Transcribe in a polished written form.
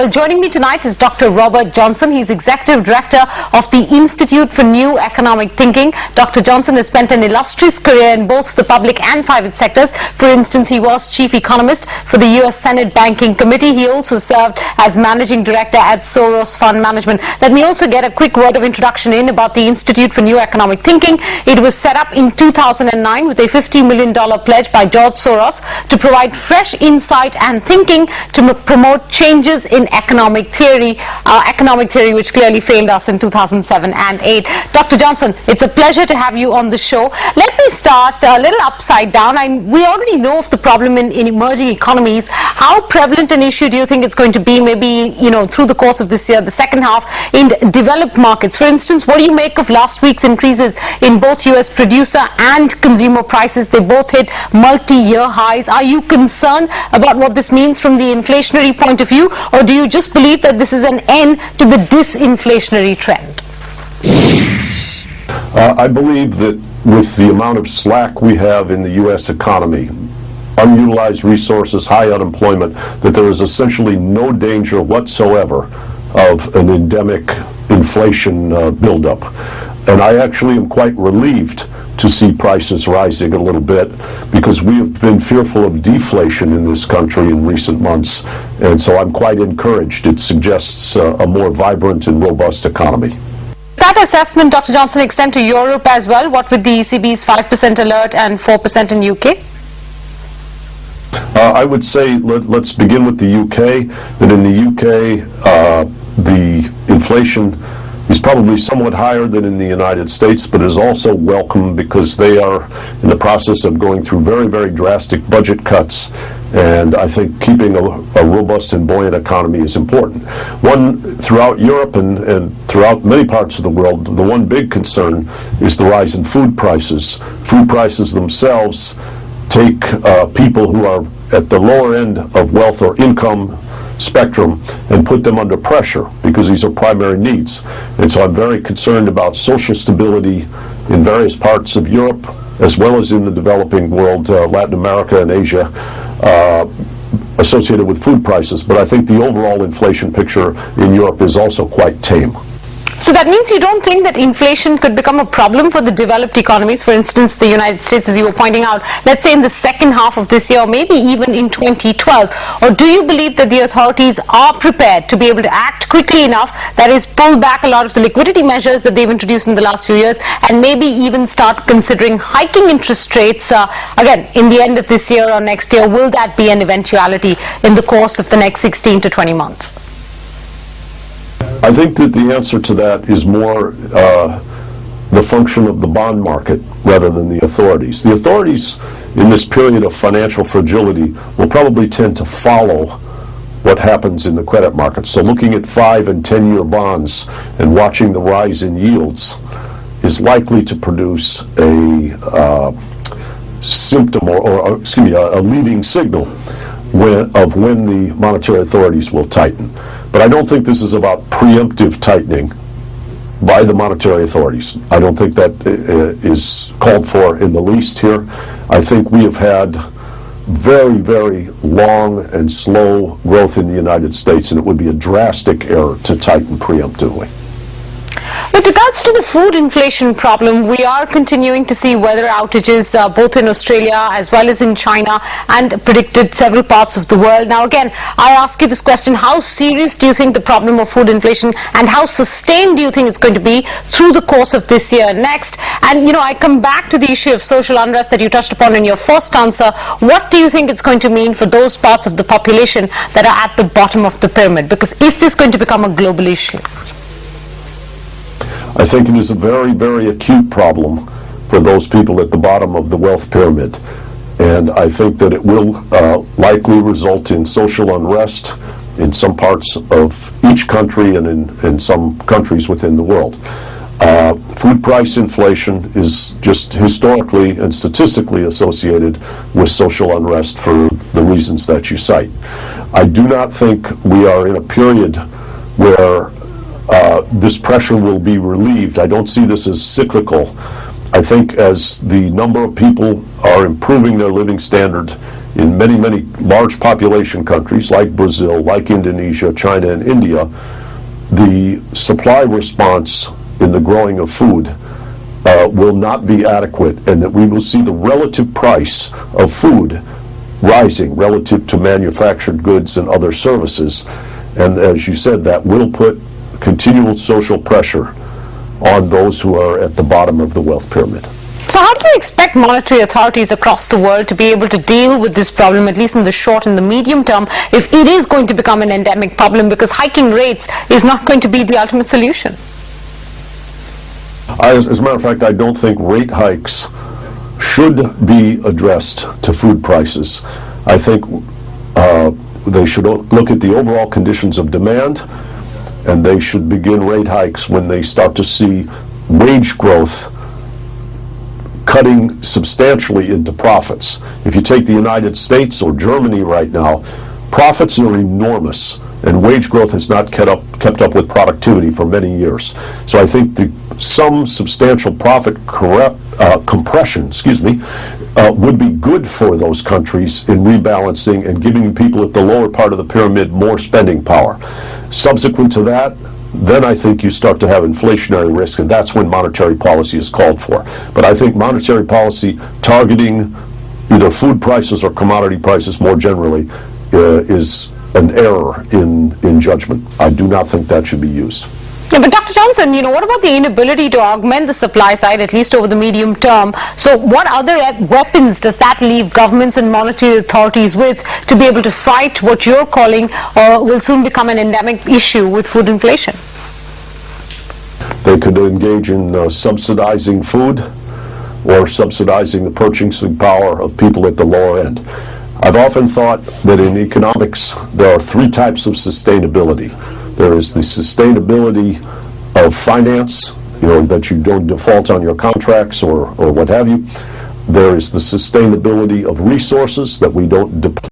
Well, joining me tonight is Dr. Robert Johnson. He's Executive Director of the Institute for New Economic Thinking. Dr. Johnson has spent an illustrious career in both the public and private sectors. For instance, he was Chief Economist for the U.S. Senate Banking Committee. He also served as Managing Director at Soros Fund Management. Let me also get a quick word of introduction about the Institute for New Economic Thinking. It was set up in 2009 with a $50 million pledge by George Soros to provide fresh insight and thinking to promote changes in economic theory which clearly failed us in 2007 and 8. Dr. Johnson, it's a pleasure to have you on the show. Let me start a little upside down. We already know of the problem in emerging economies. How prevalent an issue do you think it's going to be, maybe, through the course of this year, the second half, in developed markets? For instance, what do you make of last week's increases in both U.S. producer and consumer prices? They both hit multi-year highs. Are you concerned about what this means from the inflationary point of view, or do you just believe that this is an end to the disinflationary trend? I believe that with the amount of slack we have in the U.S. economy, unutilized resources, high unemployment, that there is essentially no danger whatsoever of an endemic inflation buildup. And I actually am quite relieved to see prices rising a little bit, because we have been fearful of deflation in this country in recent months, and so I'm quite encouraged. It suggests a more vibrant and robust economy. That assessment, Dr. Johnson, extend to Europe as well? What with the ECB's 5% alert and 4% in UK? I would say let's begin with the UK. That in the UK, the inflation is probably somewhat higher than in the United States, but is also welcome because they are in the process of going through very, very drastic budget cuts. And I think keeping a robust and buoyant economy is important. Throughout Europe and throughout many parts of the world, the one big concern is the rise in food prices. Food prices themselves take people who are at the lower end of wealth or income spectrum and put them under pressure, because these are primary needs. And so I'm very concerned about social stability in various parts of Europe, as well as in the developing world, Latin America and Asia, associated with food prices. But I think the overall inflation picture in Europe is also quite tame. So that means you don't think that inflation could become a problem for the developed economies, for instance, the United States, as you were pointing out, let's say in the second half of this year, or maybe even in 2012? Or do you believe that the authorities are prepared to be able to act quickly enough, that is, pull back a lot of the liquidity measures that they've introduced in the last few years, and maybe even start considering hiking interest rates, again, in the end of this year or next year? Will that be an eventuality in the course of the next 16 to 20 months? I think that the answer to that is more the function of the bond market rather than the authorities. The authorities in this period of financial fragility will probably tend to follow what happens in the credit markets. So looking at 5- and 10-year bonds and watching the rise in yields is likely to produce a symptom or a leading signal of when the monetary authorities will tighten. But I don't think this is about preemptive tightening by the monetary authorities. I don't think that is called for in the least here. I think we have had very, very long and slow growth in the United States, and it would be a drastic error to tighten preemptively. With regards to the food inflation problem, we are continuing to see weather outages both in Australia as well as in China, and predicted several parts of the world. Now again, I ask you this question: how serious do you think the problem of food inflation, and how sustained do you think it's going to be through the course of this year and next? And I come back to the issue of social unrest that you touched upon in your first answer. What do you think it's going to mean for those parts of the population that are at the bottom of the pyramid? Because is this going to become a global issue? I think it is a very, very acute problem for those people at the bottom of the wealth pyramid. And I think that it will likely result in social unrest in some parts of each country and in some countries within the world. Food price inflation is just historically and statistically associated with social unrest for the reasons that you cite. I do not think we are in a period where this pressure will be relieved. I don't see this as cyclical. I think as the number of people are improving their living standard in many, many large population countries like Brazil, like Indonesia, China, and India, the supply response in the growing of food will not be adequate, and that we will see the relative price of food rising relative to manufactured goods and other services. And as you said, that will put continual social pressure on those who are at the bottom of the wealth pyramid. So how do you expect monetary authorities across the world to be able to deal with this problem, at least in the short and the medium term, if it is going to become an endemic problem, because hiking rates is not going to be the ultimate solution? As a matter of fact, I don't think rate hikes should be addressed to food prices. I think they should look at the overall conditions of demand, and they should begin rate hikes when they start to see wage growth cutting substantially into profits. If you take the United States or Germany right now, profits are enormous, and wage growth has not kept up with productivity for many years. So I think some substantial profit compression, would be good for those countries in rebalancing and giving people at the lower part of the pyramid more spending power. Subsequent to that, then I think you start to have inflationary risk, and that's when monetary policy is called for. But I think monetary policy targeting either food prices or commodity prices more generally is an error in judgment. I do not think that should be used. Yeah, but Dr. Johnson, what about the inability to augment the supply side, at least over the medium term? So what other weapons does that leave governments and monetary authorities with to be able to fight what you're calling will soon become an endemic issue with food inflation? They could engage in subsidizing food or subsidizing the purchasing power of people at the lower end. I've often thought that in economics there are three types of sustainability. There is the sustainability of finance, that you don't default on your contracts or what have you. There is the sustainability of resources, that we don't deplete